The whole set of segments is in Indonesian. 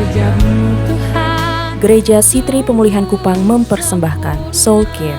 jejakmu Tuhan. Gereja Sitri Pemulihan Kupang mempersembahkan Soul Care,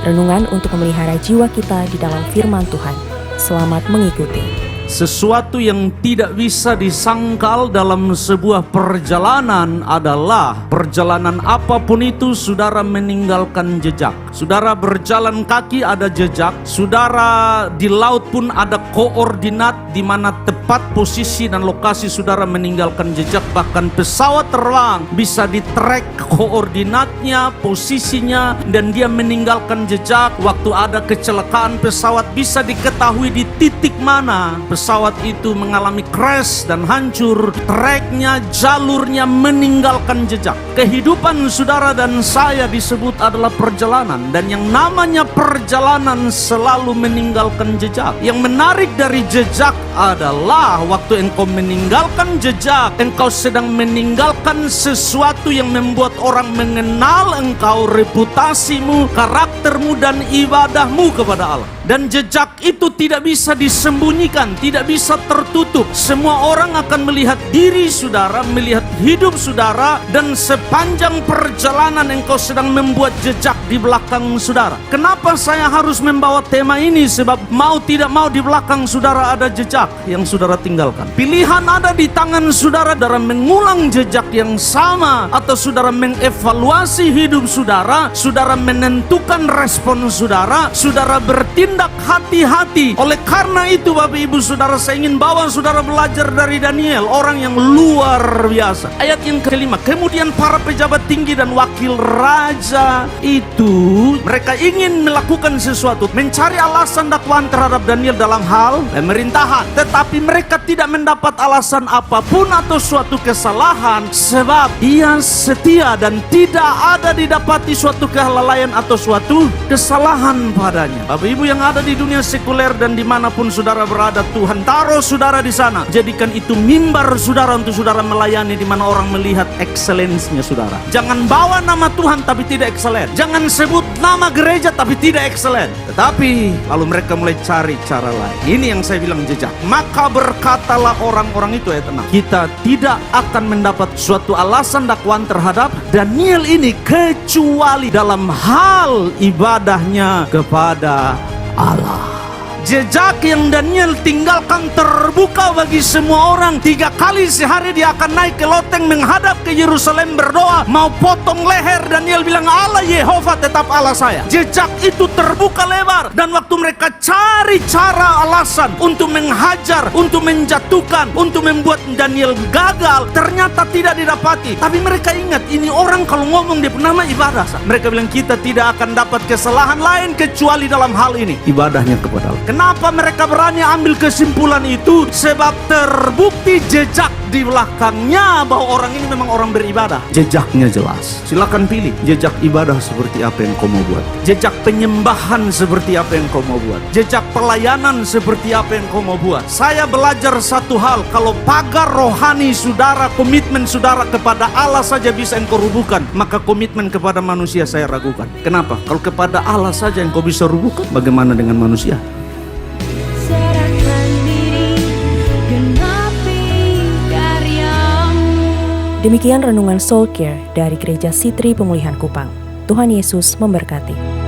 renungan untuk memelihara jiwa kita di dalam firman Tuhan. Selamat mengikuti. Sesuatu yang tidak bisa disangkal dalam sebuah perjalanan adalah perjalanan apapun itu, saudara meninggalkan jejak. Saudara berjalan kaki ada jejak, saudara di laut pun ada koordinat di mana tepat posisi dan lokasi saudara meninggalkan jejak. Bahkan pesawat terbang bisa di-track koordinatnya, posisinya, dan dia meninggalkan jejak. Waktu ada kecelakaan pesawat bisa diketahui di titik mana pesawat itu mengalami crash dan hancur, treknya, jalurnya meninggalkan jejak. Kehidupan saudara dan saya disebut adalah perjalanan, dan yang namanya perjalanan selalu meninggalkan jejak. Yang menarik dari jejak adalah waktu engkau meninggalkan jejak, engkau sedang meninggalkan sesuatu yang membuat orang mengenal engkau, reputasimu, karaktermu, dan ibadahmu kepada Allah. Dan jejak itu tidak bisa disembunyikan, tidak bisa tertutup. Semua orang akan melihat diri saudara, melihat hidup saudara, dan sepanjang perjalanan engkau sedang membuat jejak di belakang saudara. Kenapa saya harus membawa tema ini? Sebab mau tidak mau di belakang saudara ada jejak yang saudara tinggalkan. Pilihan ada di tangan saudara dalam mengulang jejak yang sama, atau saudara mengevaluasi hidup saudara, saudara menentukan respon saudara, saudara bertindak hati-hati. Oleh karena itu Bapak Ibu Saudara, saya ingin bawa saudara belajar dari Daniel, orang yang luar biasa. Ayat yang kelima, kemudian para pejabat tinggi dan wakil raja itu, mereka ingin melakukan sesuatu, mencari alasan dakwaan terhadap Daniel dalam hal pemerintahan. Tetapi mereka tidak mendapat alasan apapun atau suatu kesalahan, sebab ia setia dan tidak ada didapati suatu kelalaian atau suatu kesalahan padanya. Bapak Ibu yang ada di dunia sekuler dan dimanapun saudara berada, Tuhan taruh saudara di sana. Jadikan itu mimbar saudara untuk saudara melayani, di mana orang melihat excellensinya saudara. Jangan bawa nama Tuhan tapi tidak excellent. Jangan sebut nama gereja tapi tidak excellent. Tetapi lalu mereka mulai cari cara lain. Ini yang saya bilang jejak. Maka berkatalah orang-orang itu, tenang, kita tidak akan mendapat suatu alasan dakwaan terhadap Daniel ini kecuali dalam hal ibadahnya kepada Allah. Jejak yang Daniel tinggalkan terbuka bagi semua orang. 3 kali sehari dia akan naik ke loteng menghadap ke Yerusalem berdoa, mau potong leher. Daniel bilang, Allah Yehova tetap Allah saya. Jejak itu terbuka lebar, dan waktu mereka cari cara alasan untuk menghajar, untuk menjatuhkan, untuk membuat Daniel gagal, ternyata tidak didapati. Tapi mereka ingat, ini orang kalau ngomong dia nama ibadah. Mereka bilang, kita tidak akan dapat kesalahan lain kecuali dalam hal ini, ibadahnya kepada Allah. Kenapa mereka berani ambil kesimpulan itu? Sebab terbukti jejak di belakangnya bahwa orang ini memang orang beribadah. Jejaknya jelas. Silakan pilih jejak ibadah seperti apa yang kau mau buat. Jejak penyembahan seperti apa yang kau mau buat. Jejak pelayanan seperti apa yang kau mau buat. Saya belajar satu hal, kalau pagar rohani saudara, komitmen saudara kepada Allah saja bisa engkau rubuhkan, maka komitmen kepada manusia saya ragukan. Kenapa? Kalau kepada Allah saja engkau bisa rubuhkan, bagaimana dengan manusia? Demikian renungan Soul Care dari Gereja Sitri Pemulihan Kupang. Tuhan Yesus memberkati.